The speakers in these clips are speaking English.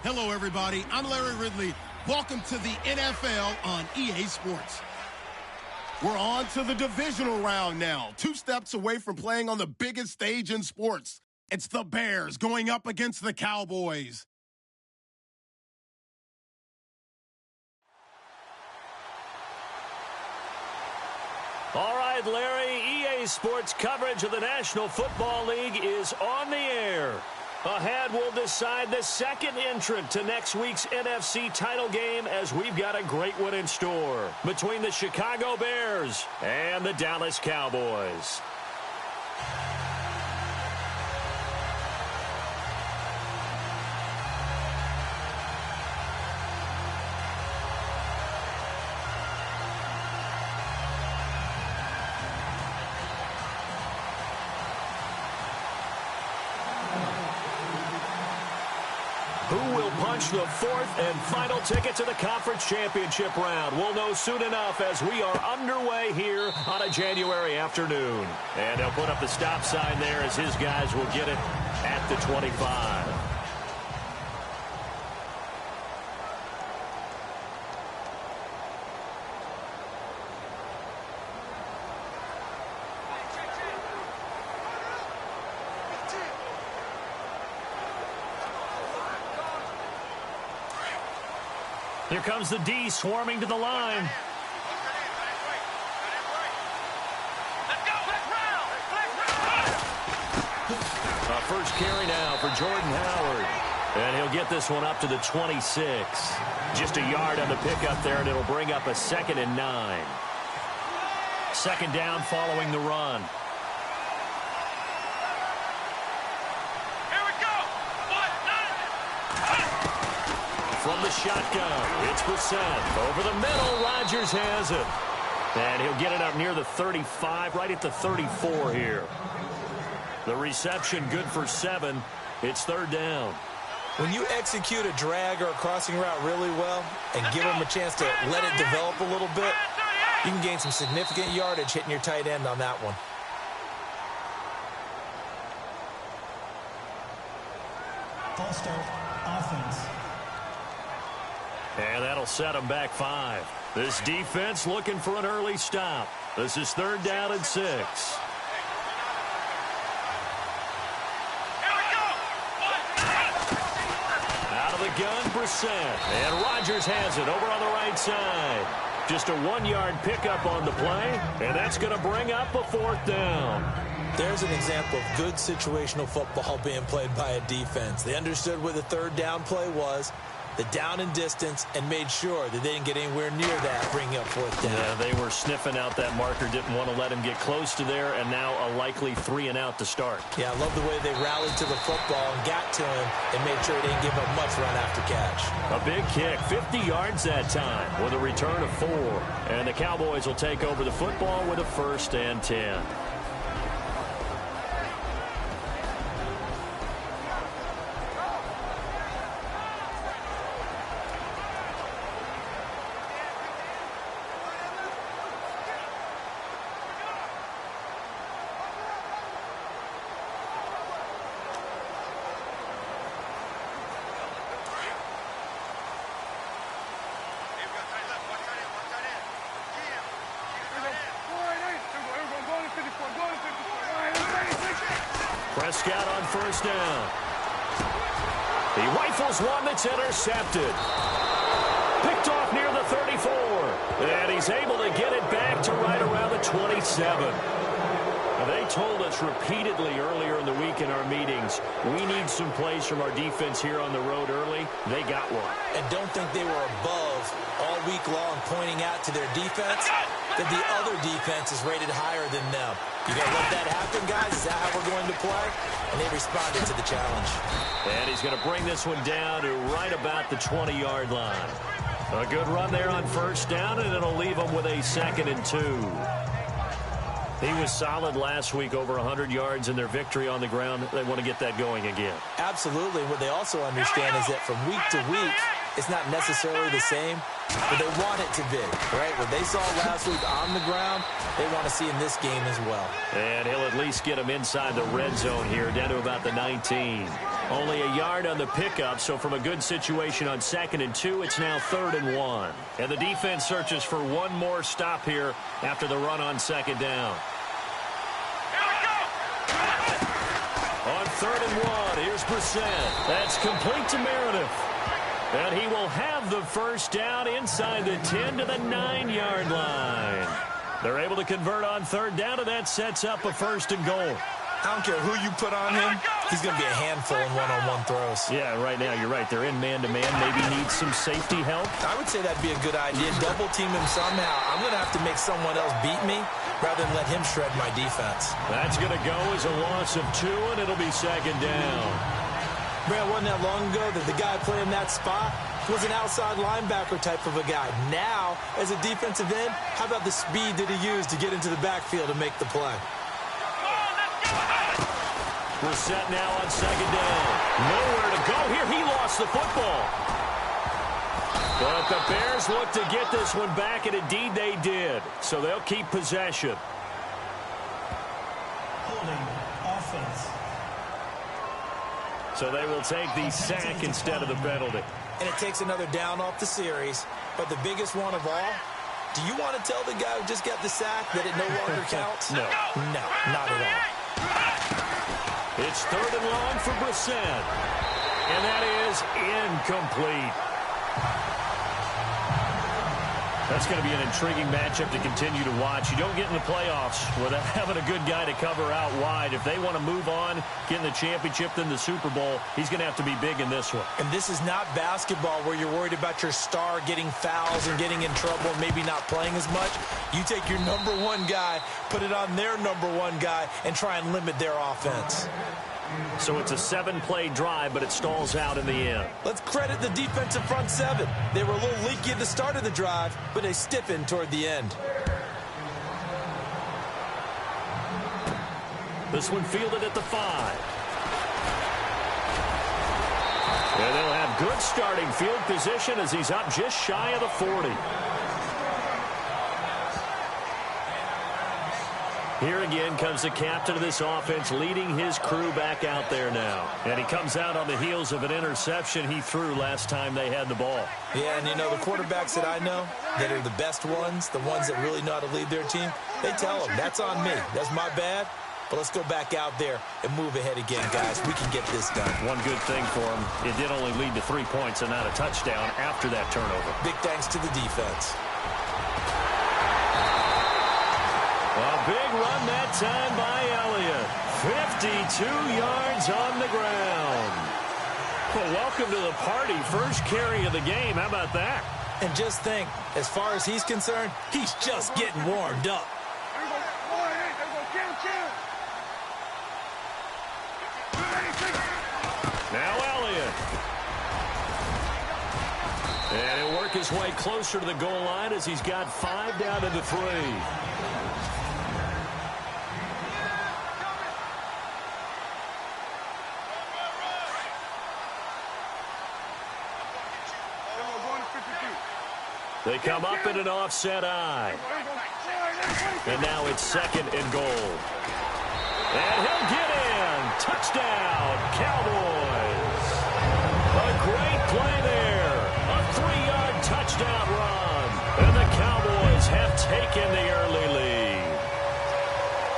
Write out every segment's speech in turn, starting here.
Hello, everybody. I'm Larry Ridley. Welcome to the NFL on EA Sports. We're on to the divisional round now, 2 steps away from playing on the biggest stage in sports. It's the Bears going up against the Cowboys. All right, Larry, EA Sports coverage of the National Football League is on the air. Ahead, we'll decide the second entrant to next week's NFC title game as we've got a great one in store between the Chicago Bears and the Dallas Cowboys. Who will punch the fourth and final ticket to the conference championship round? We'll know soon enough as we are underway here on a January afternoon. And they'll put up the stop sign there as his guys will get it at the 25. Here comes the D swarming to the line. First carry now for Jordan Howard. And he'll get this one up to the 26. Just a yard on the pickup there, and it'll bring up a 2nd and 9. Second down following the run. From the shotgun, it's Brissett. Over the middle, Rodgers has it. And he'll get it up near the 35, right at the 34 here. The reception good for 7. It's 3rd down. When you execute a drag or a crossing route really well and give them a chance to let it develop a little bit, you can gain some significant yardage hitting your tight end on that one. False start, offense. And that'll set them back 5. This defense looking for an early stop. This is 3rd down and 6. Out of the gun, Brissett. And Rodgers has it over on the right side. Just a 1-yard pickup on the play, and that's going to bring up a 4th down. There's an example of good situational football being played by a defense. They understood where the 3rd down play was, the down and distance, and made sure that they didn't get anywhere near that, bringing up 4th down. Yeah, they were sniffing out that marker, didn't want to let him get close to there, and now a likely 3 and out to start. Yeah, I love the way they rallied to the football and got to him and made sure he didn't give up much run after catch. A big kick, 50 yards that time with a return of 4. And the Cowboys will take over the football with a 1st and 10. Prescott on 1st down. He rifles one that's intercepted. Picked off near the 34. And he's able to get it back to right around the 27. Now, they told us repeatedly earlier in the week in our meetings, we need some plays from our defense here on the road early. They got one. And don't think they were above all week long pointing out to their defense that the other defense is rated higher than them. You going to let that happen, guys? Is that how we're going to play? And they responded to the challenge. And he's going to bring this one down to right about the 20-yard line. A good run there on 1st down, and it'll leave him with a 2nd and 2. He was solid last week, over 100 yards in their victory on the ground. They want to get that going again. Absolutely. What they also understand is that from week to week, it's not necessarily the same, but they want it to be, right? What they saw last week on the ground, they want to see in this game as well. And he'll at least get them inside the red zone here, down to about the 19. Only a yard on the pickup, so from a good situation on 2nd and 2, it's now 3rd and 1. And the defense searches for one more stop here after the run on 2nd down. On 3rd and 1, here's Brissett. That's complete to Meredith. And he will have the first down inside the 10 to the 9-yard line. They're able to convert on 3rd down, and that sets up a 1st and goal. I don't care who you put on him. He's going to be a handful in one-on-one throws. Yeah, right now you're right. They're in man-to-man. Maybe need some safety help. I would say that'd be a good idea. Double team him somehow. I'm going to have to make someone else beat me rather than let him shred my defense. That's going to go as a loss of 2, and it'll be 2nd down. Man, wasn't that long ago that the guy playing that spot was an outside linebacker type of a guy. Now, as a defensive end, how about the speed that he used to get into the backfield and make the play? We're set now on 2nd down. Nowhere to go here. He lost the football. But the Bears look to get this one back, and indeed they did. So they'll keep possession. Holding offense. So they will take the sack instead of the penalty. And it takes another down off the series. But the biggest one of all, do you want to tell the guy who just got the sack that it no longer counts? No. No, not at all. It's 3rd and long for Brissett. And that is incomplete. That's going to be an intriguing matchup to continue to watch. You don't get in the playoffs without having a good guy to cover out wide. If they want to move on, get in the championship, then the Super Bowl, he's going to have to be big in this one. And this is not basketball where you're worried about your star getting fouls and getting in trouble and maybe not playing as much. You take your number one guy, put it on their number one guy, and try and limit their offense. So it's a 7-play drive, but it stalls out in the end. Let's credit the defensive front 7. They were a little leaky at the start of the drive, but they stiffened toward the end. This one fielded at the 5. And they'll have good starting field position as he's up just shy of the 40. Here again comes the captain of this offense, leading his crew back out there now. And he comes out on the heels of an interception he threw last time they had the ball. Yeah, and you know, the quarterbacks that I know that are the best ones, the ones that really know how to lead their team, they tell them, that's on me. That's my bad. But let's go back out there and move ahead again, guys. We can get this done. One good thing for him, it did only lead to 3 points and not a touchdown after that turnover. Big thanks to the defense. A big run that time by Elliott. 52 yards on the ground. Well, welcome to the party. First carry of the game. How about that? And just think, as far as he's concerned, he's just getting warmed up. Now Elliott. And he'll work his way closer to the goal line as he's got 5 down to the 3. They come up in an offset eye. And now it's 2nd and goal. And he'll get in. Touchdown, Cowboys. A great play there. A 3-yard touchdown run. And the Cowboys have taken the early lead.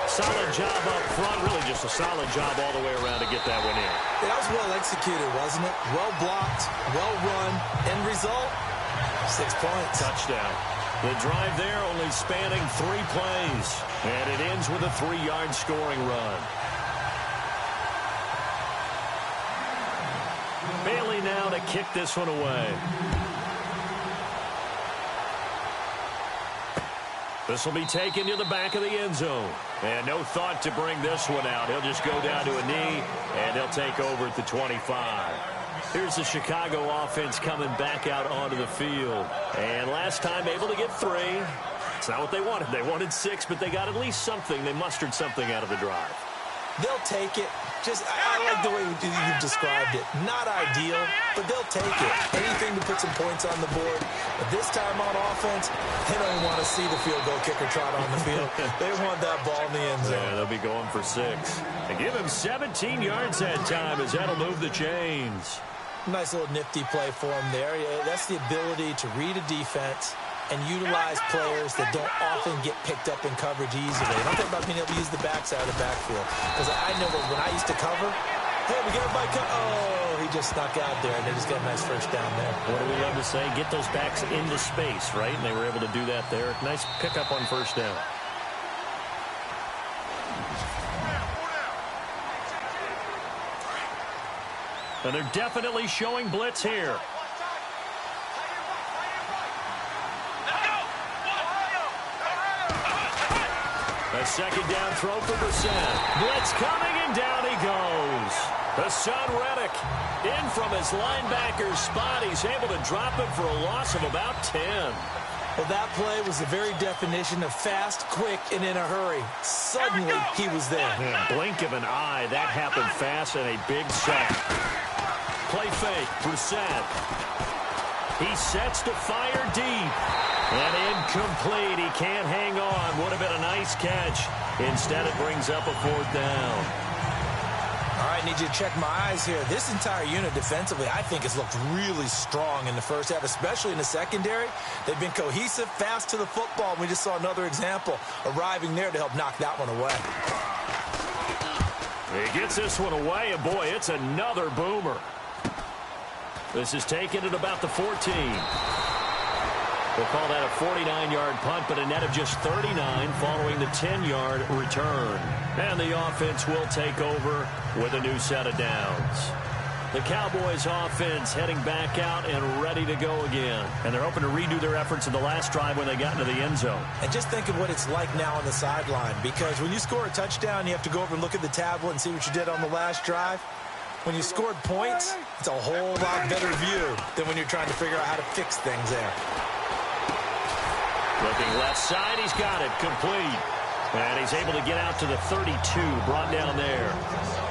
Solid job up front. Really just a solid job all the way around to get that one in. Yeah, that was well executed, wasn't it? Well blocked, well run. End result? 6 points. Touchdown. The drive there only spanning 3 plays. And it ends with a 3-yard scoring run. Bailey now to kick this one away. This will be taken to the back of the end zone. And no thought to bring this one out. He'll just go down to a knee, and he'll take over at the 25. Here's the Chicago offense coming back out onto the field. And last time able to get 3. It's not what they wanted. They wanted 6, but they got at least something. They mustered something out of the drive. They'll take it. I like the way you've described it. Not ideal, but they'll take it. Anything to put some points on the board. But this time on offense, they don't even want to see the field goal kicker trot on the field. They want that ball in the end zone. Yeah, they'll be going for 6. And give him 17 yards that time as that'll move the chains. Nice little nifty play for him there. Yeah, that's the ability to read a defense and utilize players that don't often get picked up in coverage easily. I'm talking about being able to use the backside of the backfield. Because I know that when I used to cover, hey, we got a bike. Oh, he just snuck out there, and they just got a nice first down there. What do we love to say? Get those backs into space, right? And they were able to do that there. Nice pickup on first down. And they're definitely showing blitz here. A second down throw for Brissett. Blitz coming, and down he goes. Hassan Reddick in from his linebacker's spot. He's able to drop him for a loss of about 10. Well, that play was the very definition of fast, quick, and in a hurry. Suddenly, he was there. Yeah, blink of an eye. That happened fast and a big sack. Play fake. Brissett. He sets to fire deep. And incomplete. He can't hang on. Would have been a nice catch. Instead, it brings up a 4th down. All right, need you to check my eyes here. This entire unit defensively, I think, has looked really strong in the first half, especially in the secondary. They've been cohesive, fast to the football. We just saw another example arriving there to help knock that one away. He gets this one away, and boy, it's another boomer. This is taken at about the 14. We'll call that a 49-yard punt, but a net of just 39 following the 10-yard return. And the offense will take over with a new set of downs. The Cowboys offense heading back out and ready to go again. And they're hoping to redo their efforts in the last drive when they got into the end zone. And just think of what it's like now on the sideline, because when you score a touchdown, you have to go over and look at the tablet and see what you did on the last drive. When you scored points, it's a whole lot better view than when you're trying to figure out how to fix things there. Looking left side, he's got it, complete. And he's able to get out to the 32, brought down there.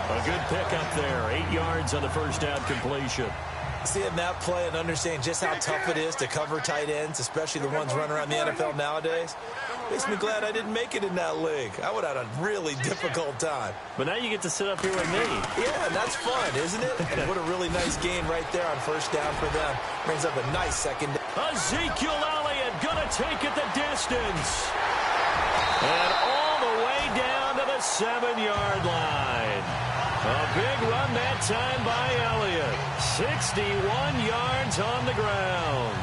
A good pickup there, 8 yards on the first down completion. Seeing that play and understanding just how tough it is to cover tight ends, especially the ones running around the NFL nowadays, makes me glad I didn't make it in that league. I would have had a really difficult time. But now you get to sit up here with me. Yeah, and that's fun, isn't it? And what a really nice gain right there on first down for them. Brings up a nice second down. Ezekiel Elliott gonna take it the distance. And all the way down to the 7-yard line. A big run that time by Elliott. 61 yards on the ground.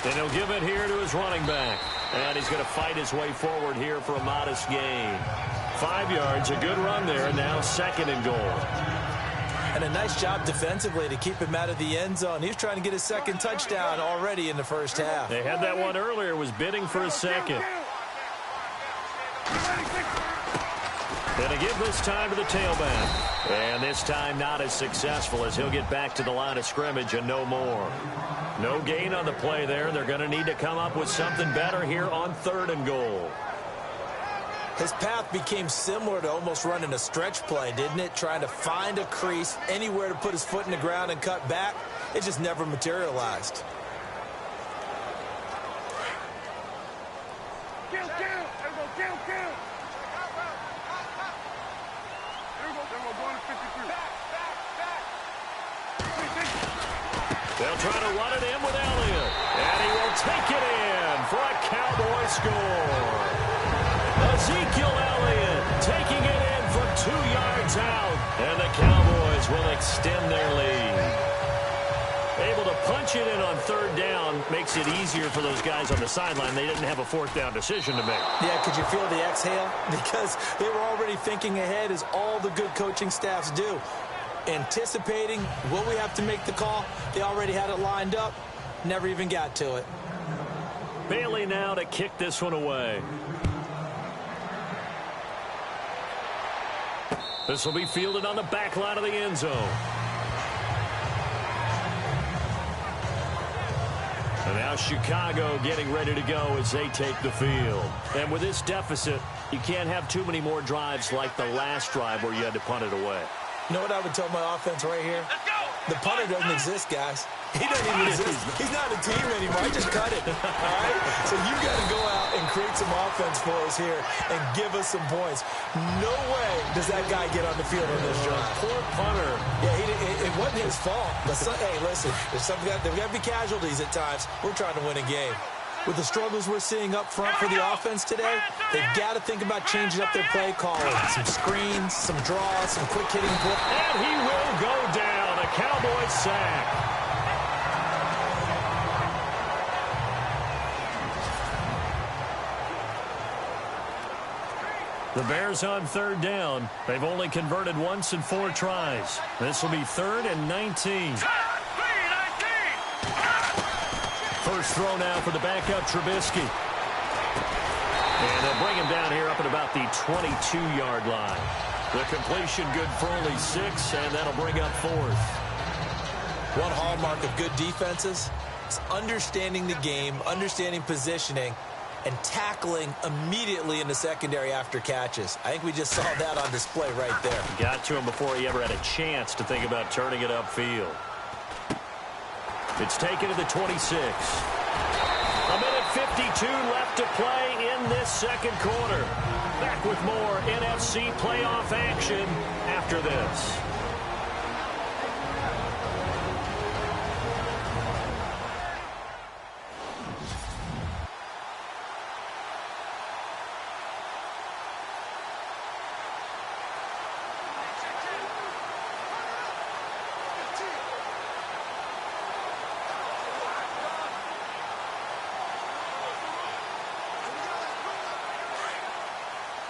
And he'll give it here to his running back. And he's going to fight his way forward here for a modest gain. 5 yards, a good run there. Now 2nd and goal. And a nice job defensively to keep him out of the end zone. He's trying to get his 2nd touchdown already in the first half. They had that one earlier, was bidding for a 2nd. And a give this time to the tailback. And this time not as successful as he'll get back to the line of scrimmage and no more. No gain on the play there. They're going to need to come up with something better here on 3rd and goal. His path became similar to almost running a stretch play, didn't it? Trying to find a crease, anywhere to put his foot in the ground and cut back. It just never materialized. They'll try to run it in with Elliott. And he will take it in for a Cowboy score. Ezekiel Elliott taking it in from 2 yards out. And the Cowboys will extend their lead. Able to punch it in on 3rd down makes it easier for those guys on the sideline. They didn't have a 4th down decision to make. Yeah, could you feel the exhale? Because they were already thinking ahead, as all the good coaching staffs do. Anticipating, will we have to make the call? They already had it lined up, never even got to it. Bailey now to kick this one away. This will be fielded on the back line of the end zone. And now Chicago getting ready to go as they take the field. And with this deficit, you can't have too many more drives like the last drive where you had to punt it away. You know what I would tell my offense right here? The punter doesn't exist, guys. He doesn't even exist. He's not a team anymore. I just cut it. All right? So you've got to go out and create some offense for us here and give us some points. No way does that guy get on the field on this drive. Poor punter. Yeah, it wasn't his fault. But hey, listen, there's got to be casualties at times. We're trying to win a game. With the struggles we're seeing up front for the offense today, they've got to think about changing up their play calling. Some screens, some draws, some quick hitting play. And he will go down. A Cowboys sack. The Bears on third down. They've only converted once in 4 tries. This will be 3rd and 19. First throw now for the backup, Trubisky. And they'll bring him down here up at about the 22-yard line. The completion good for only 6, and that'll bring up 4th. One hallmark of good defenses is understanding the game, understanding positioning, and tackling immediately in the secondary after catches. I think we just saw that on display right there. Got to him before he ever had a chance to think about turning it upfield. It's taken to the 26. A minute 52 left to play in this second quarter. Back with more NFC playoff action after this.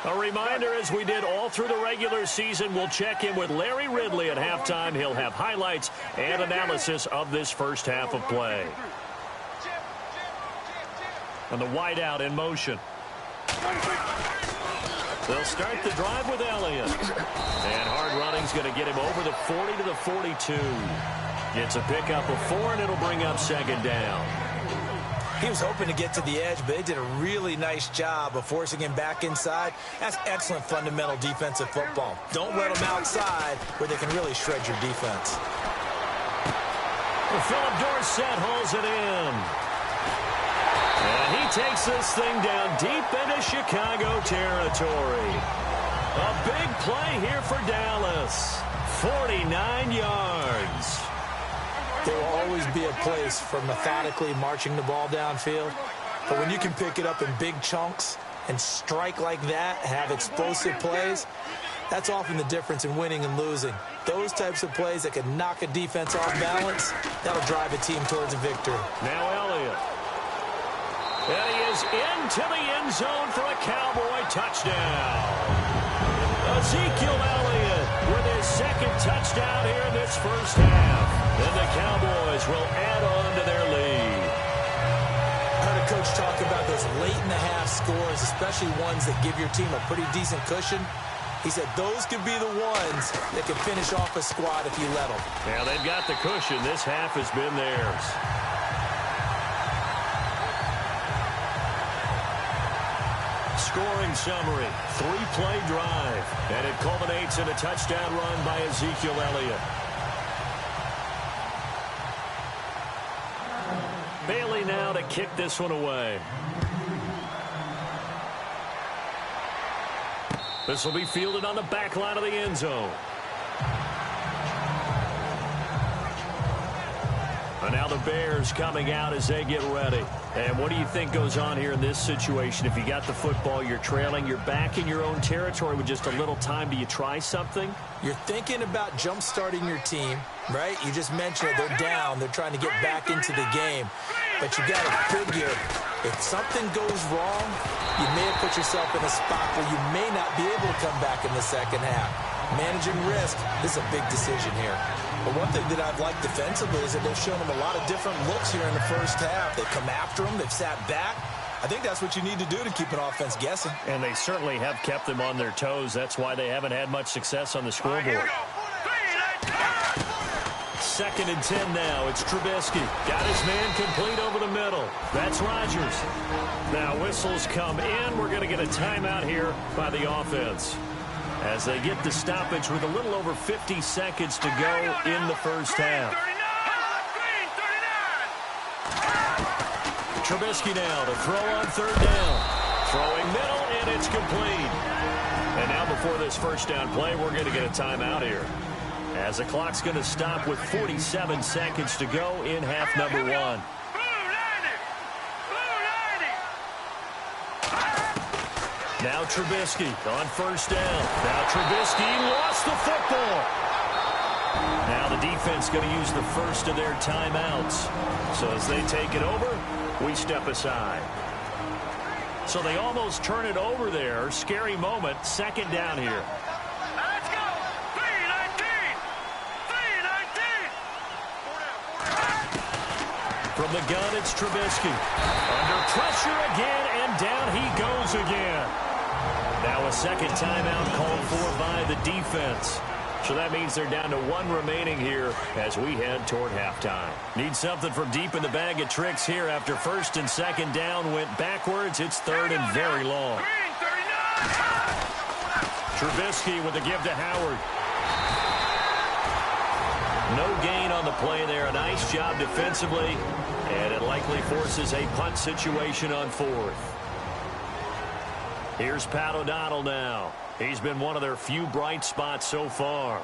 A reminder, as we did all through the regular season, we'll check in with Larry Ridley at halftime. He'll have highlights and analysis of this first half of play. And the wideout in motion. They'll start the drive with Elliott. And hard running's going to get him over the 40 to the 42. Gets a pickup of 4, and it'll bring up second down. He was hoping to get to the edge, but they did a really nice job of forcing him back inside. That's excellent fundamental defensive football. Don't let them outside where they can really shred your defense. Well, Philip Dorsett hauls it in. And he takes this thing down deep into Chicago territory. A big play here for Dallas. 49 yards. There will always be a place for methodically marching the ball downfield. But when you can pick it up in big chunks and strike like that, have explosive plays, that's often the difference in winning and losing. Those types of plays that can knock a defense off balance, that'll drive a team towards a victory. Now Elliott. And he is into the end zone for a Cowboy touchdown. Ezekiel Elliott with his second touchdown here in this first half. And the Cowboys will add on to their lead. I heard a coach talk about those late-in-the-half scores, especially ones that give your team a pretty decent cushion. He said those could be the ones that could finish off a squad if you let them. Yeah, they've got the cushion. This half has been theirs. Scoring summary, 3-play drive. And it culminates in a touchdown run by Ezekiel Elliott. Bailey now to kick this one away. This will be fielded on the back line of the end zone. And now the Bears coming out as they get ready. And what do you think goes on here in this situation? If you got the football, you're trailing, you're back in your own territory with just a little time. Do you try something? You're thinking about jump-starting your team, right? You just mentioned it. They're down. They're trying to get back into the game. But you got to figure if something goes wrong, you may have put yourself in a spot where you may not be able to come back in the second half. Managing risk, this is a big decision here. But one thing that I've liked defensively is that they've shown them a lot of different looks here in the first half. They've come after them. They've sat back. I think that's what you need to do to keep an offense guessing. And they certainly have kept them on their toes. That's why they haven't had much success on the scoreboard. Second and 10 now. It's Trubisky. Got his man complete over the middle. That's Rodgers. Now whistles come in. We're going to get a timeout here by the offense, as they get the stoppage with a little over 50 seconds to go in the first half. Trubisky now to throw on third down. Throwing middle, and it's complete. And now before this first down play, we're going to get a timeout here, as the clock's going to stop with 47 seconds to go in half number one. Now Trubisky on first down. Now Trubisky lost the football. Now the defense going to use the first of their timeouts. So as they take it over, we step aside. So they almost turn it over there. Scary moment. Second down here. Let's go. 3-19. 3-19. From the gun, it's Trubisky. Under pressure again, and down he goes again. Now a second timeout called for by the defense. So that means they're down to one remaining here as we head toward halftime. Need something from deep in the bag of tricks here after first and second down went backwards. It's third and very long. Trubisky with the give to Howard. No gain on the play there. A nice job defensively, and it likely forces a punt situation on fourth. Here's Pat O'Donnell now. He's been one of their few bright spots so far.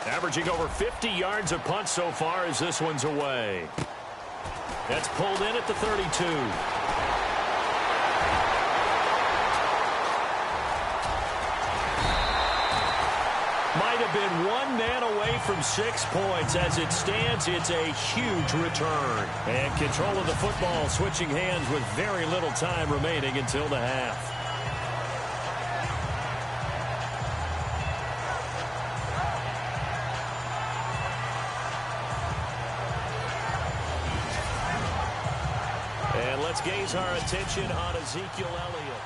Averaging over 50 yards a punt so far as this one's away. That's pulled in at the 32. Might have been one man away from 6 points. As it stands, it's a huge return. And control of the football switching hands with very little time remaining until the half. And let's gaze our attention on Ezekiel Elliott.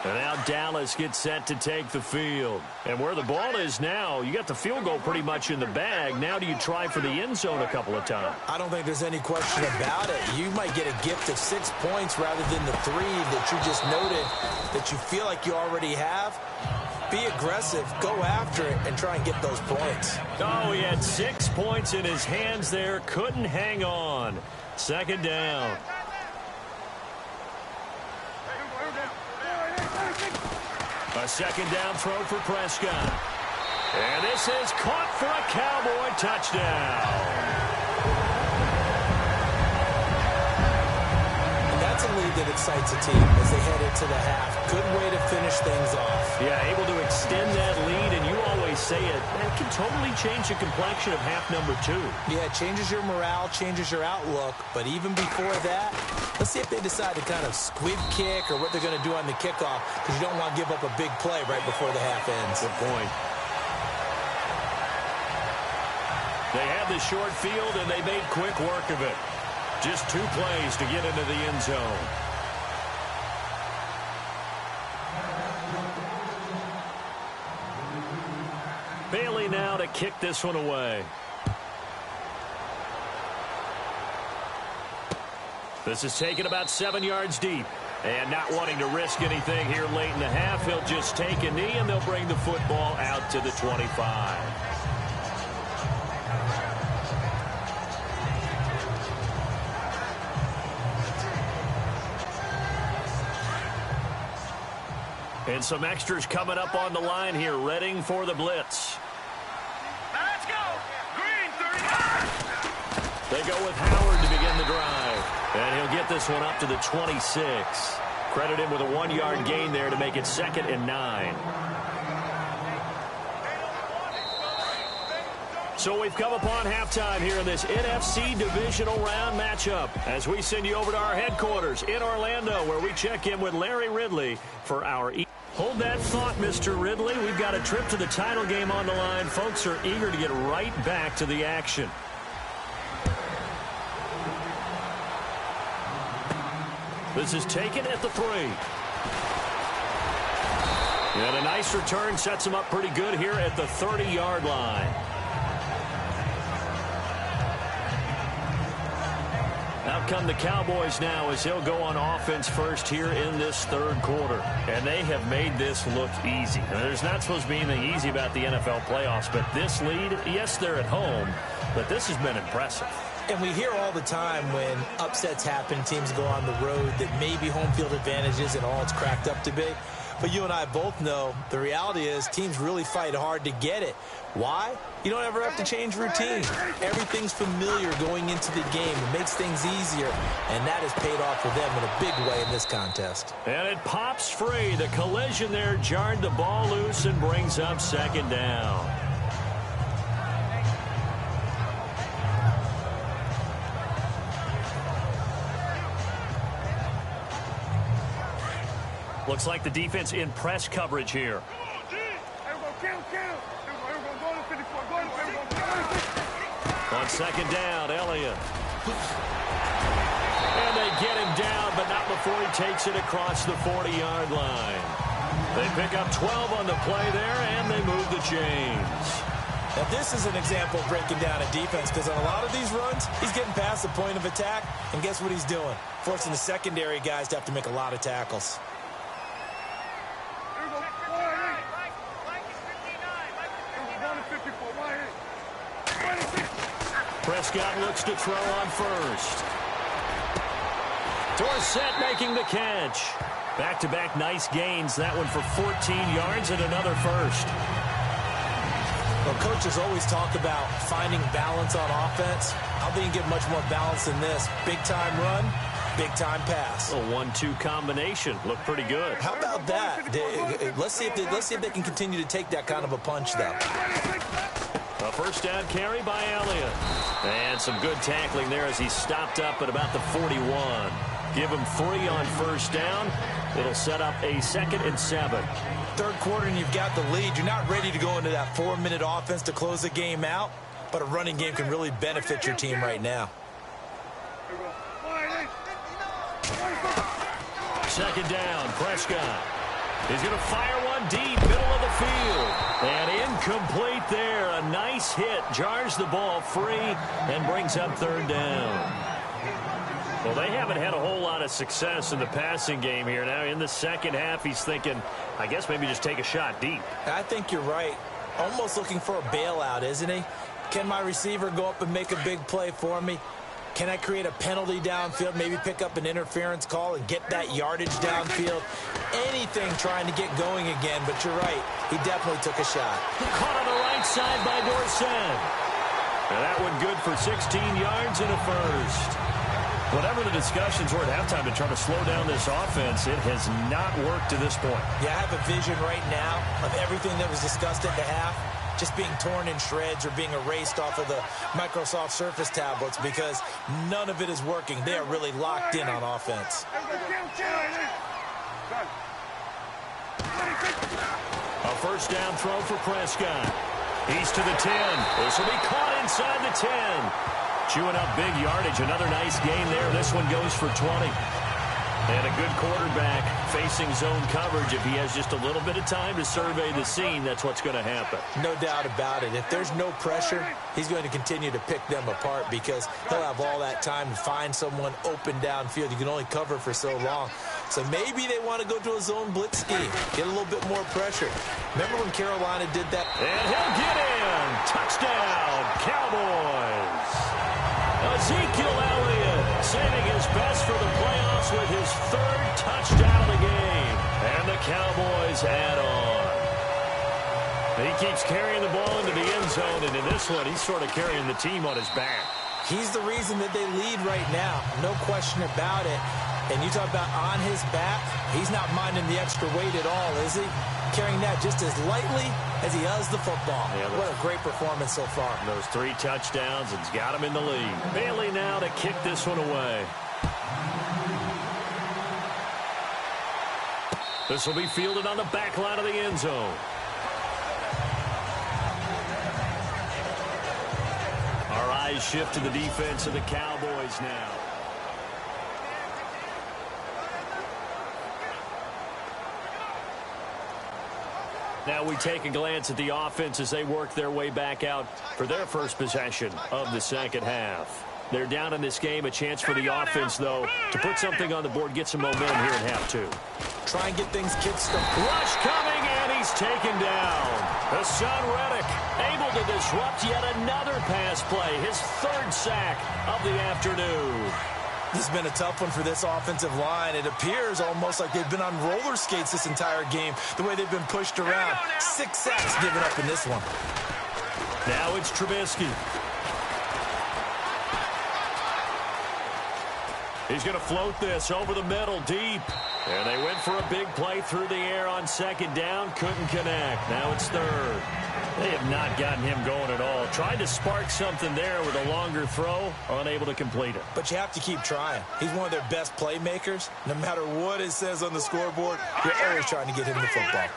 And now Dallas gets set to take the field. And where the ball is now, you got the field goal pretty much in the bag. Now do you try for the end zone a couple of times? I don't think there's any question about it. You might get a gift of 6 points rather than the 3 that you just noted that you feel like you already have. Be aggressive, go after it, and try and get those points. Oh, he had 6 points in his hands there. Couldn't hang on. Second down. A second down throw for Prescott. And this is caught for a Cowboy touchdown. That's a lead that excites a team as they head into the half. Good way to finish things off. Yeah, able to extend that lead, and you always say it can totally change the complexion of half number 2. Yeah, it changes your morale, changes your outlook, but even before that, let's see if they decide to kind of squib kick or what they're going to do on the kickoff, because you don't want to give up a big play right before the half ends. Good point. They had the short field, and they made quick work of it. Just 2 plays to get into the end zone. Bailey now to kick this one away. This is taken about 7 yards deep. And not wanting to risk anything here late in the half, he'll just take a knee, and they'll bring the football out to the 25. And some extras coming up on the line here, readying for the blitz. Let's go. Green 39. They go with Howard to begin the drive. And he'll get this one up to the 26. Credit him with a 1-yard gain there to make it 2nd and 9. So we've come upon halftime here in this NFC divisional round matchup as we send you over to our headquarters in Orlando where we check in with Larry Ridley for our... Hold that thought, Mr. Ridley. We've got a trip to the title game on the line. Folks are eager to get right back to the action. This is taken at the 3. And a nice return sets him up pretty good here at the 30-yard line. Out come the Cowboys now as he'll go on offense first here in this 3rd quarter. And they have made this look easy. Now, there's not supposed to be anything easy about the NFL playoffs, but this lead, yes, they're at home, but this has been impressive. And we hear all the time when upsets happen, teams go on the road, that maybe home field advantage isn't all it's cracked up to be. But you and I both know the reality is teams really fight hard to get it. Why? You don't ever have to change routine. Everything's familiar going into the game. It makes things easier, and that has paid off for them in a big way in this contest. And it pops free. The collision there jarred the ball loose and brings up 2nd down. Looks like the defense in press coverage here. On 2nd down, Elliott. And they get him down, but not before he takes it across the 40-yard line. They pick up 12 on the play there, and they move the chains. Now, this is an example of breaking down a defense because on a lot of these runs, he's getting past the point of attack, and guess what he's doing? Forcing the secondary guys to have to make a lot of tackles. Prescott looks to throw on first. Dorsett making the catch. Back-to-back nice gains. That one for 14 yards and another first. Well, coaches always talk about finding balance on offense. I don't think you can get much more balance than this. Big-time run, big-time pass. A 1-2 combination. Looked pretty good. How about that? Let's see if they can continue to take that kind of a punch, though. A first down carry by Elliott. And some good tackling there as he stopped up at about the 41. Give him 3 on first down. It'll set up a 2nd and 7. 3rd quarter and you've got the lead. You're not ready to go into that 4-minute offense to close the game out, but a running game can really benefit your team right now. 2nd down, Prescott. He's going to fire one deep, middle of the field. And incomplete there. A nice hit. Jars the ball free and brings up 3rd down. Well, they haven't had a whole lot of success in the passing game here. Now, in the 2nd half, he's thinking, I guess maybe just take a shot deep. I think you're right. Almost looking for a bailout, isn't he? Can my receiver go up and make a big play for me? Can I create a penalty downfield, maybe pick up an interference call and get that yardage downfield? Anything trying to get going again, but you're right. He definitely took a shot. Caught on the right side by Dorsett. And that one good for 16 yards and a first. Whatever the discussions were at halftime to try to slow down this offense, it has not worked to this point. Yeah, I have a vision right now of everything that was discussed at the half just being torn in shreds or being erased off of the Microsoft Surface tablets because none of it is working. They are really locked in on offense. A first down throw for Prescott. He's to the 10. This will be caught inside the 10. Chewing up big yardage. Another nice gain there. This one goes for 20. And a good quarterback facing zone coverage. If he has just a little bit of time to survey the scene, that's what's going to happen. No doubt about it. If there's no pressure, he's going to continue to pick them apart because he'll have all that time to find someone open downfield. You can only cover for so long. So maybe they want to go to a zone blitz scheme, get a little bit more pressure. Remember when Carolina did that? And he'll get in. Touchdown, Cowboys. Ezekiel Elliott saving his best for the playoffs with his 3rd touchdown of the game. And the Cowboys add on. He keeps carrying the ball into the end zone, and in this one, he's sort of carrying the team on his back. He's the reason that they lead right now. No question about it. And you talk about on his back, he's not minding the extra weight at all, is he? Carrying that just as lightly as he does the football. Yeah, what a great performance so far. Those 3 touchdowns, it's got him in the lead. Bailey now to kick this one away. This will be fielded on the back line of the end zone. Our eyes shift to the defense of the Cowboys now. Now we take a glance at the offense as they work their way back out for their first possession of the second half. They're down in this game. A chance for the offense, though, to put something on the board, get some momentum here in half 2. Try and get things kick-started. Rush coming, and he's taken down. Hassan Reddick able to disrupt yet another pass play, his 3rd sack of the afternoon. This has been a tough one for this offensive line. It appears almost like they've been on roller skates this entire game, the way they've been pushed around. 6 sacks given up in this one. Now it's Trubisky. He's going to float this over the middle deep. And they went for a big play through the air on 2nd down. Couldn't connect. Now it's 3rd. They have not gotten him going at all. Tried to spark something there with a longer throw. Unable to complete it. But you have to keep trying. He's one of their best playmakers. No matter what it says on the scoreboard, you're always trying to get him the football.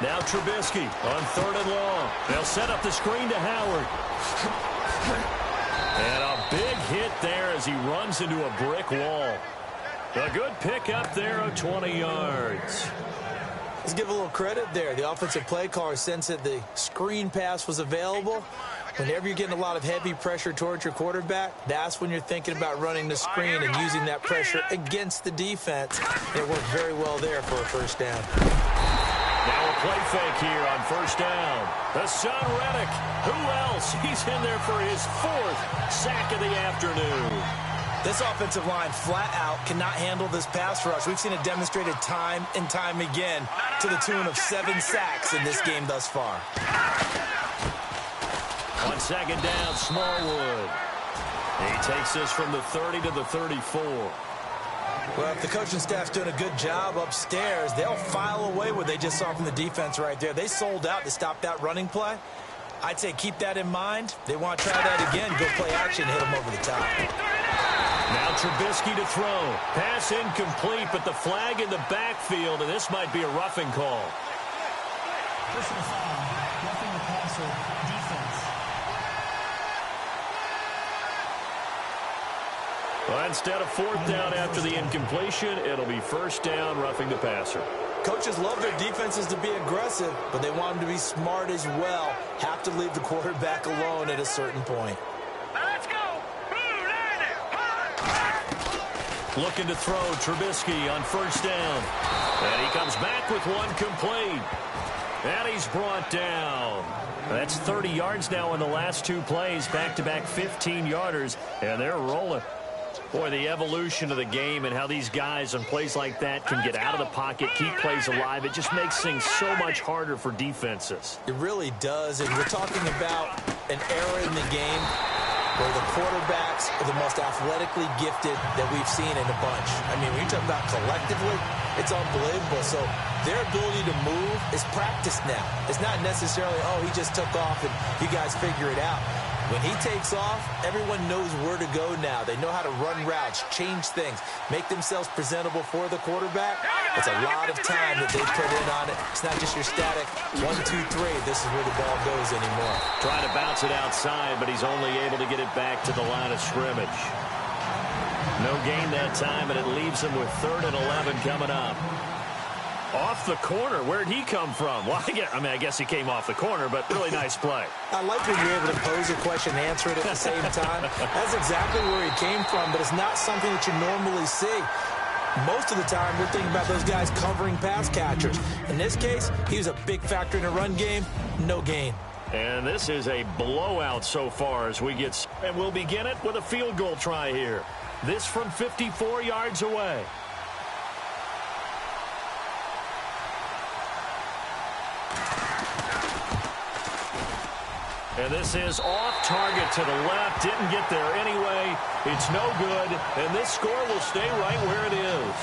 Now Trubisky on 3rd and long. They'll set up the screen to Howard. And a big hit there as he runs into a brick wall. A good pick up there of 20 yards. Let's give a little credit there. The offensive play caller sensed that the screen pass was available. Whenever you're getting a lot of heavy pressure towards your quarterback, that's when you're thinking about running the screen and using that pressure against the defense. It worked very well there for a 1st down. Now a play fake here on 1st down. Hassan Reddick. Who else? He's in there for his 4th sack of the afternoon. This offensive line flat out cannot handle this pass rush. We've seen it demonstrated time and time again to the tune of 7 sacks in this game thus far. On 2nd down, Smallwood. He takes this from the 30 to the 34. Well, if the coaching staff's doing a good job upstairs, they'll file away what they just saw from the defense right there. They sold out to stop that running play. I'd say keep that in mind. They want to try that again, go play action, hit them over the top. Now Trubisky to throw. Pass incomplete, but the flag in the backfield, and this might be a roughing call. Personal foul, roughing the passer, defense. Well, instead of 4th down after the incompletion, it'll be 1st down, roughing the passer. Coaches love their defenses to be aggressive, but they want them to be smart as well. Have to leave the quarterback alone at a certain point. Let's go. Looking to throw, Trubisky on 1st down. And he comes back with one complete. And he's brought down. That's 30 yards now in the last 2 plays. Back-to-back 15-yarders, and they're rolling. Boy, the evolution of the game and how these guys on plays like that can get out of the pocket, keep plays alive, it just makes things so much harder for defenses. It really does, and we're talking about an era in the game where the quarterbacks are the most athletically gifted that we've seen in a bunch. I mean, when you talk about collectively, it's unbelievable. So their ability to move is practiced now. It's not necessarily, oh, he just took off and you guys figure it out. When he takes off, everyone knows where to go now. They know how to run routes, change things, make themselves presentable for the quarterback. It's a lot of time that they put in on it. It's not just your static 1, 2, 3. This is where the ball goes anymore. Trying to bounce it outside, but he's only able to get it back to the line of scrimmage. No gain that time, and it leaves him with 3rd and 11 coming up. Off the corner. Where'd he come from? Well, I guess he came off the corner, but really nice play. I like when you're able to pose a question and answer it at the same time. That's exactly where he came from, but it's not something that you normally see. Most of the time, we're thinking about those guys covering pass catchers. In this case, he was a big factor in the run game. No gain. And this is a blowout so far as we get... And we'll begin it with a field goal try here. This from 54 yards away. And this is off target to the left. Didn't get there anyway. It's no good. And this score will stay right where it is.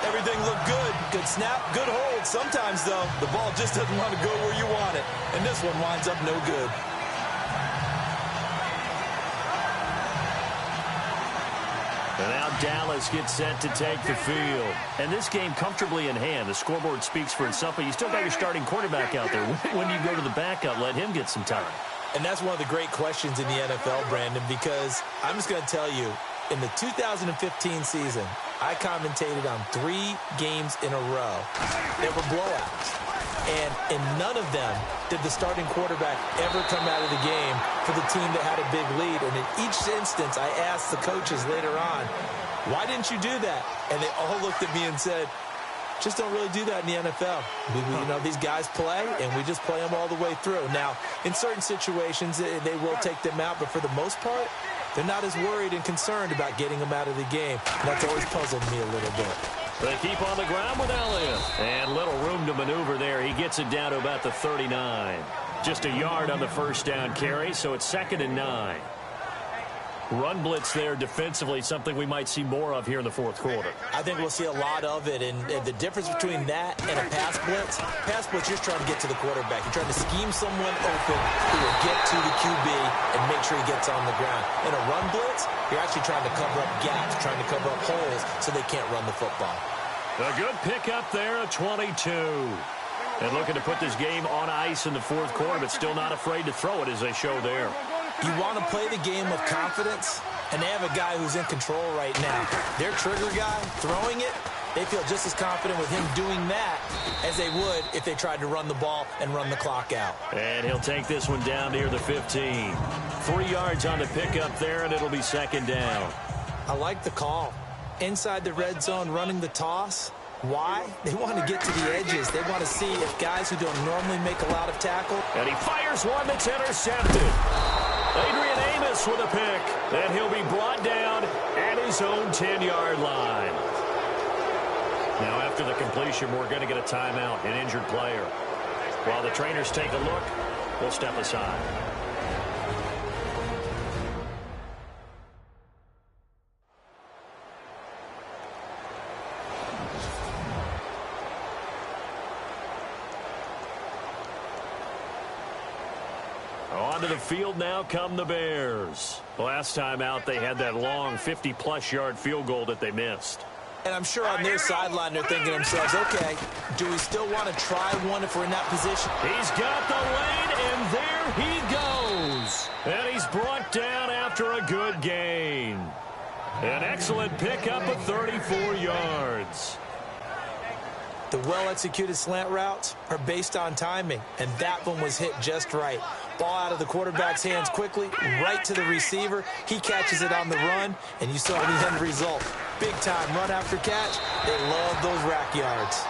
Everything looked good. Good snap, good hold. Sometimes, though, the ball just doesn't want to go where you want it. And this one winds up no good. And now Dallas gets set to take the field. And this game comfortably in hand. The scoreboard speaks for itself, but you still got your starting quarterback out there. When do you go to the backup, let him get some time? And that's one of the great questions in the NFL, Brandon, because I'm just going to tell you, in the 2015 season, I commentated on 3 games in a row. They were blowouts. And in none of them did the starting quarterback ever come out of the game for the team that had a big lead. And in each instance, I asked the coaches later on, why didn't you do that? And they all looked at me and said, just don't really do that in the NFL. You know, these guys play, and we just play them all the way through. Now, in certain situations, they will take them out, but for the most part, they're not as worried and concerned about getting them out of the game. And that's always puzzled me a little bit. They keep on the ground with Elliott. And little room to maneuver there. He gets it down to about the 39. Just a yard on the first down carry, so it's 2nd and 9. Run blitz there defensively, something we might see more of here in the fourth quarter. I think we'll see a lot of it, and the difference between that and a pass blitz, you're just trying to get to the quarterback. You're trying to scheme someone open who will get to the QB and make sure he gets on the ground. In a run blitz, you're actually trying to cover up gaps, trying to cover up holes so they can't run the football. A good pickup there, a 22. And looking to put this game on ice in the fourth quarter, but still not afraid to throw it as they show there. You want to play the game with confidence, and they have a guy who's in control right now. Their trigger guy throwing it, they feel just as confident with him doing that as they would if they tried to run the ball and run the clock out. And he'll take this one down near the 15. 3 yards on the pickup there, and it'll be 2nd down. I like the call. Inside the red zone, running the toss. Why? They want to get to the edges. They want to see if guys who don't normally make a lot of tackle. And he fires one that's intercepted. Adrian Amos with a pick. And he'll be brought down at his own 10-yard line. Now after the completion, we're going to get a timeout, an injured player. While the trainers take a look, we'll step aside. Onto the field now come the Bears. Last time out, they had that long 50-plus yard field goal that they missed. And I'm sure on their sideline, they're thinking to themselves, okay, do we still want to try one if we're in that position? He's got the lane, and there he goes. And he's brought down after a good gain. An excellent pickup of 34 yards. The well-executed slant routes are based on timing, and that one was hit just right. Ball out of the quarterback's hands quickly, right to the receiver. He catches it on the run, and you saw the end result. Big-time run after catch. They love those rack yards.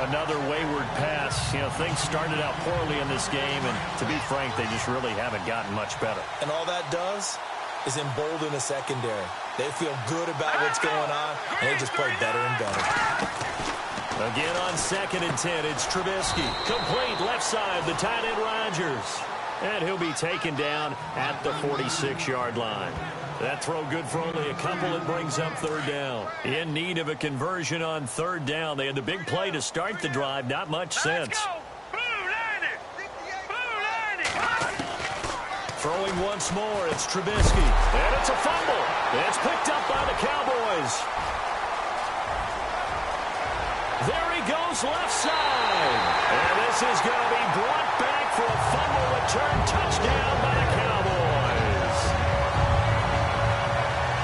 Another wayward pass. You know, things started out poorly in this game, and to be frank, they just really haven't gotten much better. And all that does is embolden the secondary. They feel good about what's going on, and they just play better and better. Again on 2nd and 10, it's Trubisky. Complete left side, the tight end Rodgers. And he'll be taken down at the 46-yard line. That throw good for only a couple. It brings up 3rd down. In need of a conversion on 3rd down. They had the big play to start the drive. Not much sense. Throwing once more, it's Trubisky. And it's a fumble. It's picked up by the Cowboys. There he goes left side. And this is going to be brought back for a fumble return touchdown by the Cowboys.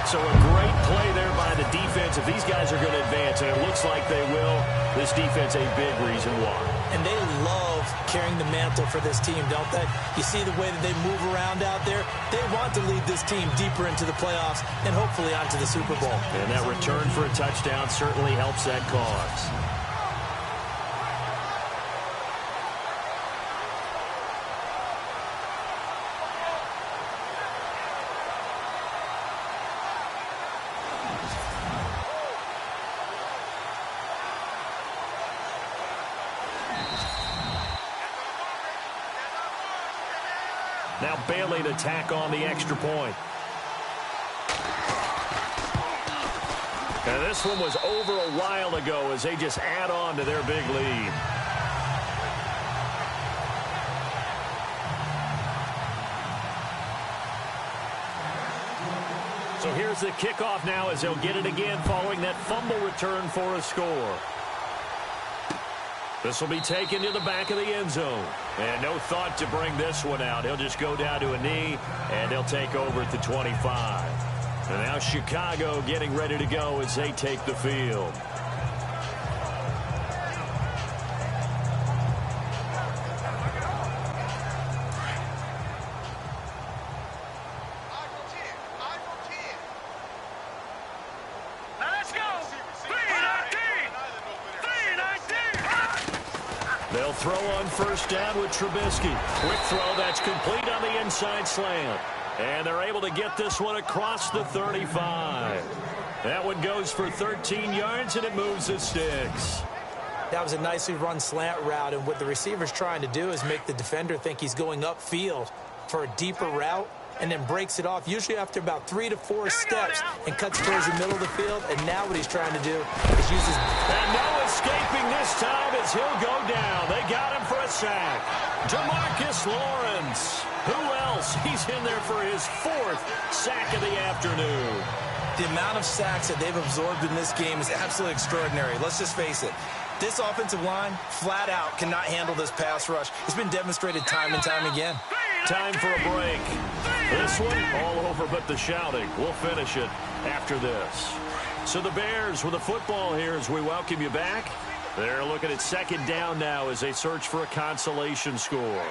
So a great play there by the defense. If these guys are going to advance, and it looks like they will, this defense a big reason why. And they love carrying the mantle for this team, don't they? You see the way that they move around out there? They want to lead this team deeper into the playoffs and hopefully onto the Super Bowl. And that return for a touchdown certainly helps that cause. Now Bailey to tack on the extra point. And this one was over a while ago as they just add on to their big lead. So here's the kickoff now as they'll get it again following that fumble return for a score. This will be taken to the back of the end zone. And no thought to bring this one out. He'll just go down to a knee, and he'll take over at the 25. And now Chicago getting ready to go as they take the field. They'll throw on first down with Trubisky. Quick throw that's complete on the inside slant. And they're able to get this one across the 35. That one goes for 13 yards, and it moves the sticks. That was a nicely run slant route, and what the receiver's trying to do is make the defender think he's going upfield for a deeper route, and then breaks it off, usually after about 3 to 4 steps, and cuts towards the middle of the field. And now what he's trying to do is use his... And no escaping this time as he'll go down. They got him for a sack. DeMarcus Lawrence. Who else? He's in there for his 4th sack of the afternoon. The amount of sacks that they've absorbed in this game is absolutely extraordinary. Let's just face it. This offensive line, flat out, cannot handle this pass rush. It's been demonstrated time and time again. Time for a break. This one, all over but the shouting. We'll finish it after this. So the Bears with the football here as we welcome you back. They're looking at second down now as they search for a consolation score.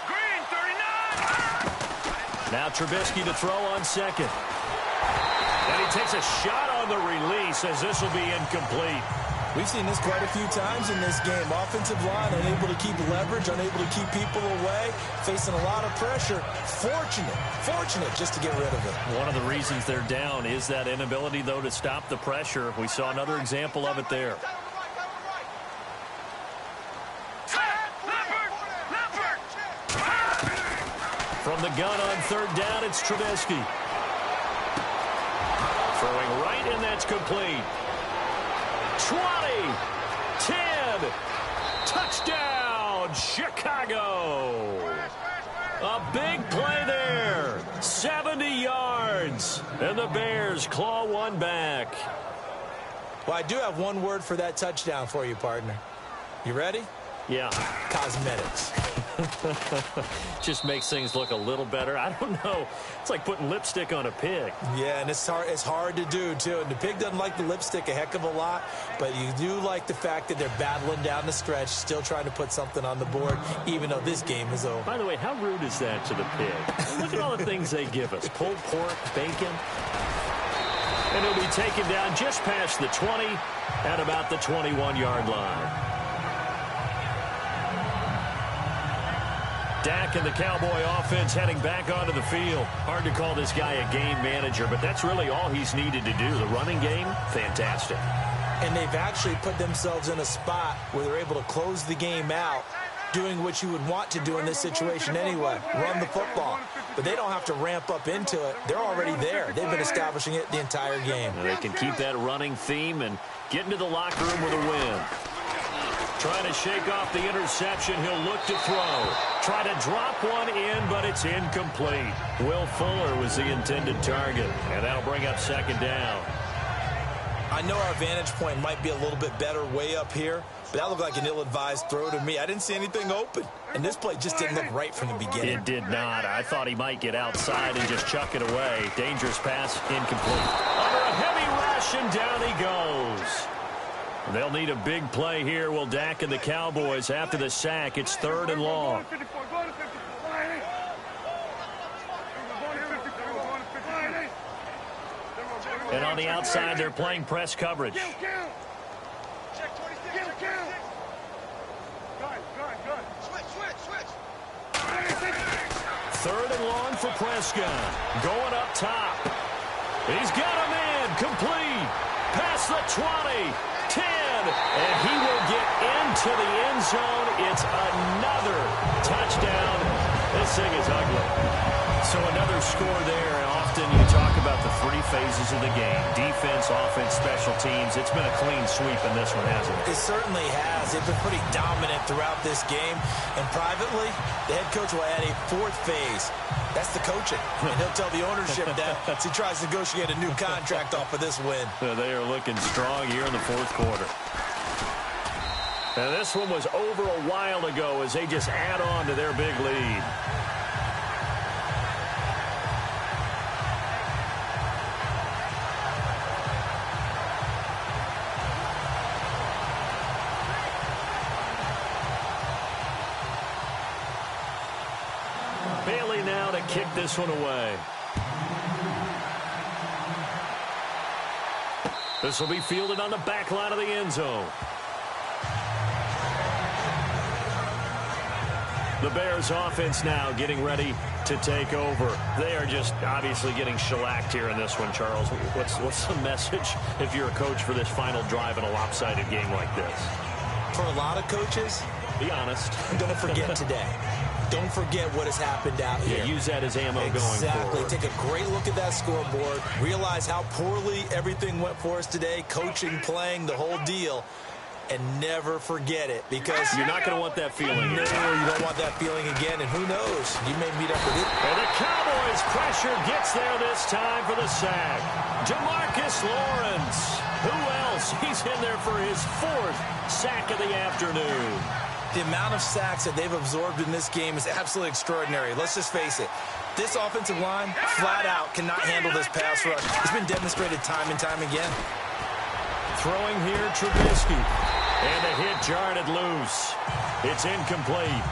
Green 39. Now Trubisky to throw on second. And he takes a shot on the release as this will be incomplete. We've seen this quite a few times in this game. Offensive line unable to keep leverage, unable to keep people away, facing a lot of pressure. Fortunate just to get rid of it. One of the reasons they're down is that inability, though, to stop the pressure. We saw another example of it there. From the gun on third down, it's Trubisky. Throwing right, and that's complete. 20, 10, touchdown, Chicago. A big play there, 70 yards, and the Bears claw one back. Well, I do have one word for that touchdown for you, partner. You ready? Yeah. Cosmetics. Just makes things look a little better. I don't know. It's like putting lipstick on a pig. Yeah, and it's hard to do, too. And the pig doesn't like the lipstick a heck of a lot, but you do like the fact that they're battling down the stretch, still trying to put something on the board, even though this game is over. By the way, how rude is that to the pig? Look at all the things they give us. Pulled pork, bacon. And it'll be taken down just past the 20 at about the 21-yard line. Dak and the Cowboy offense heading back onto the field. Hard to call this guy a game manager, but that's really all he's needed to do. The running game, fantastic. And they've actually put themselves in a spot where they're able to close the game out, doing what you would want to do in this situation anyway, run the football. But they don't have to ramp up into it. They're already there. They've been establishing it the entire game. And they can keep that running theme and get into the locker room with a win. Trying to shake off the interception. He'll look to throw. Try to drop one in, but it's incomplete. Will Fuller was the intended target, and that'll bring up second down. I know our vantage point might be a little bit better way up here, but that looked like an ill-advised throw to me. I didn't see anything open, and this play just didn't look right from the beginning. It did not. I thought he might get outside and just chuck it away. Dangerous pass, incomplete. Under a heavy rush, and down he goes. They'll need a big play here, will Dak and the Cowboys after the sack. It's 3rd and long. And on the outside, they're playing press coverage. 3rd and long for Prescott. Going up top. He's got a man complete. Past the 20. 10, and he will get into the end zone. It's another touchdown This thing is ugly. So another score there. Often you talk about the three phases of the game. Defense, offense, special teams. It's been a clean sweep in this one, hasn't it? It certainly has. They've been pretty dominant throughout this game. And privately, the head coach will add a fourth phase. That's the coaching. And he'll tell the ownership that as he tries to negotiate a new contract off of this win. They are looking strong here in the fourth quarter. And this one was over a while ago as they just add on to their big lead. Bailey now to kick this one away. This will be fielded on the back line of the end zone. The Bears offense now getting ready to take over. They are just obviously getting shellacked here in this one, Charles. What's the message if you're a coach for this final drive in a lopsided game like this? For a lot of coaches, be honest. Don't forget today. Don't forget what has happened out here. Yeah, use that as ammo going Exactly. forward. Take a great look at that scoreboard. Realize how poorly everything went for us today. Coaching, playing, the whole deal. And never forget it, because you're not going to want that feeling. No, you don't want that feeling again, and who knows? You may meet up with it. And the Cowboys pressure gets there this time for the sack. Jamarcus Lawrence. Who else? He's in there for his fourth sack of the afternoon. The amount of sacks that they've absorbed in this game is absolutely extraordinary. Let's just face it. This offensive line, flat out, cannot handle this pass rush. It's been demonstrated time and time again. Throwing here, Trubisky. And the hit jarred it loose. It's incomplete.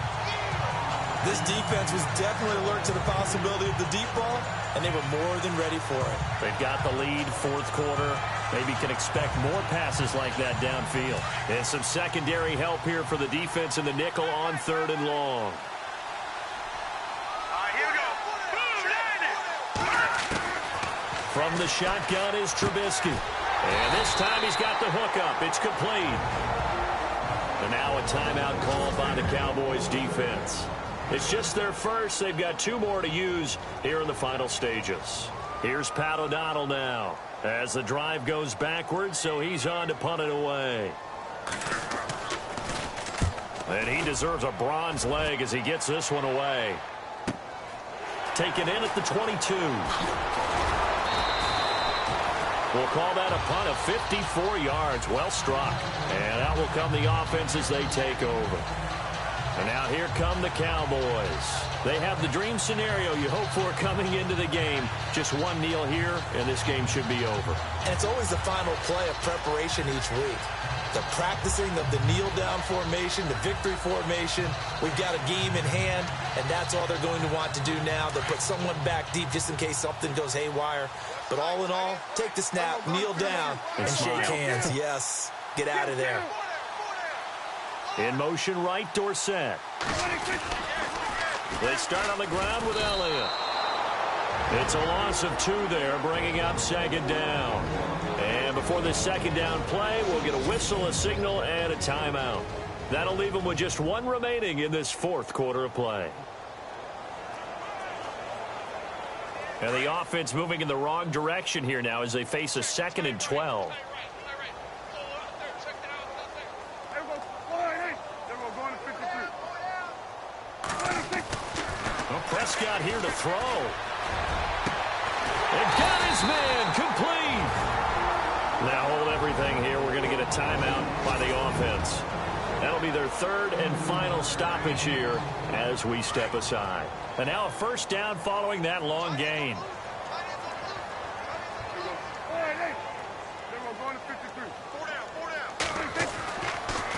This defense was definitely alert to the possibility of the deep ball, and they were more than ready for it. They've got the lead, fourth quarter. Maybe can expect more passes like that downfield. And some secondary help here for the defense in the nickel on 3rd and long. Here we go. From the shotgun is Trubisky. And this time he's got the hook up. It's complete. And now a timeout called by the Cowboys defense. It's just their first. They've got 2 more to use here in the final stages. Here's Pat O'Donnell now as the drive goes backwards, so he's on to punt it away. And he deserves a bronze leg as he gets this one away. Taken in at the 22. We'll call that a punt of 54 yards. Well struck. And out will come the offense as they take over. And now here come the Cowboys. They have the dream scenario you hope for coming into the game. Just one kneel here, and this game should be over. And it's always the final play of preparation each week. The practicing of the kneel-down formation, the victory formation. We've got a game in hand, and that's all they're going to want to do now. They'll put someone back deep just in case something goes haywire. But all in all, take the snap, kneel down, and shake hands. Yes, get out of there. In motion right, Dorsett. They start on the ground with Elliott. It's a loss of 2 there, bringing up 2nd down. And before this 2nd down play, we'll get a whistle, a signal, and a timeout. That'll leave them with just 1 remaining in this 4th quarter of play. And the offense moving in the wrong direction here now as they face a 2nd and 12. Well, Prescott here to throw. And got his man complete. Now hold everything here. We're going to get a timeout by the offense. That'll be their 3rd and final stoppage here as we step aside. And now a 1st down following that long gain.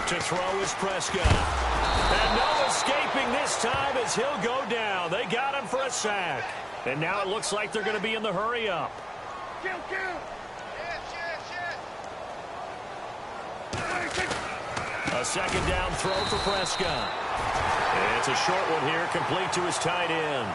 To throw is Prescott. And no escaping this time as he'll go down. They got him for a sack. And now it looks like they're going to be in the hurry up. A 2nd down throw for Prescott. It's a short one here, complete to his tight end.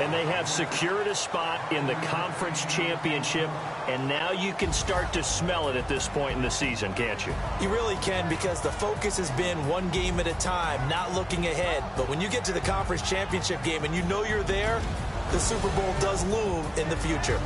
And they have secured a spot in the conference championship, and now you can start to smell it at this point in the season, can't you? You really can, because the focus has been one game at a time, not looking ahead. But when you get to the conference championship game and you know you're there, the Super Bowl does loom in the future.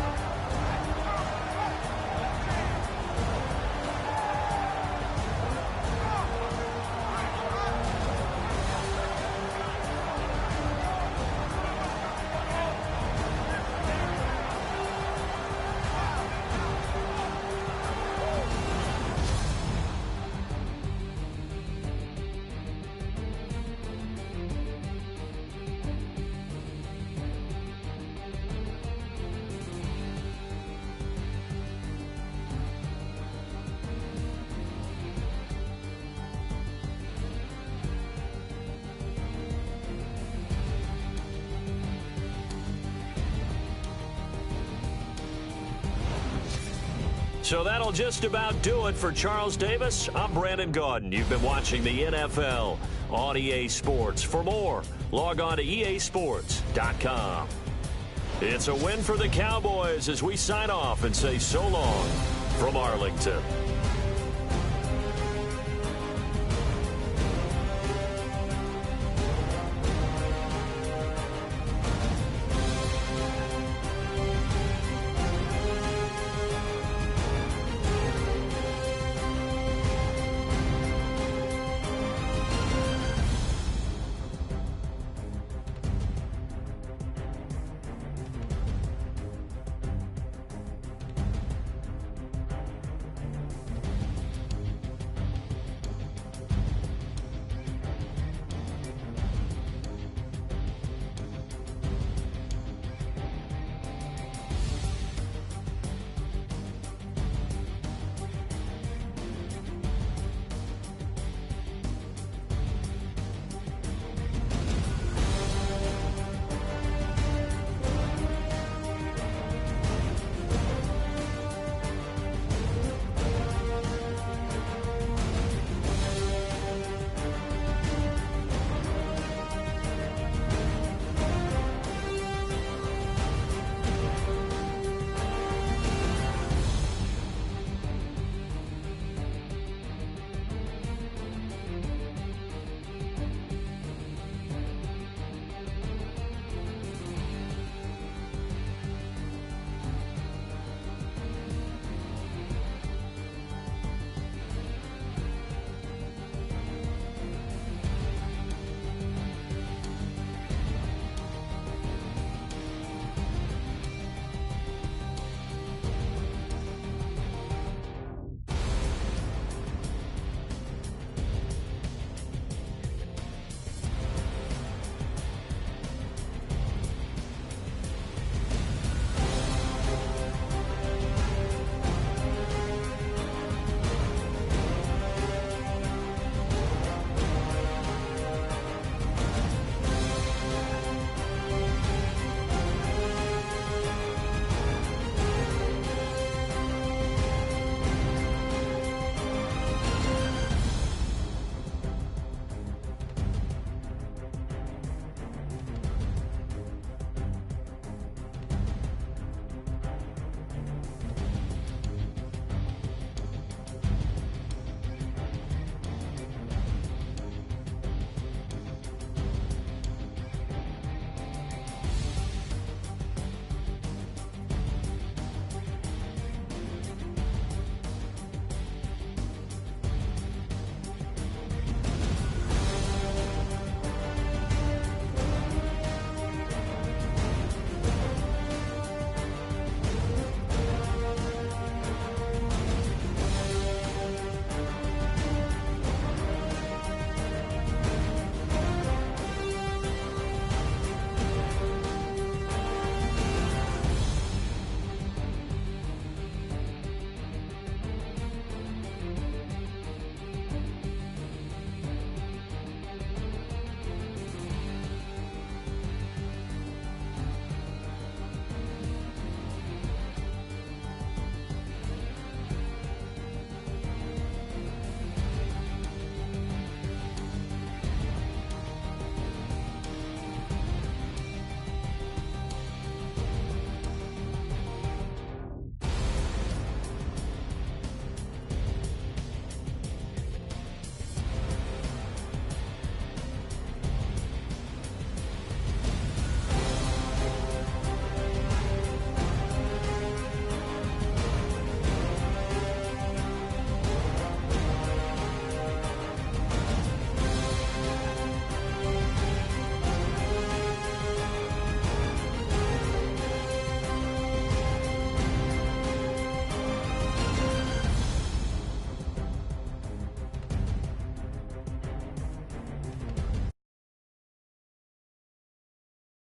So that'll just about do it for Charles Davis. I'm Brandon Gaudin. You've been watching the NFL on EA Sports. For more, log on to easports.com. It's a win for the Cowboys as we sign off and say so long from Arlington.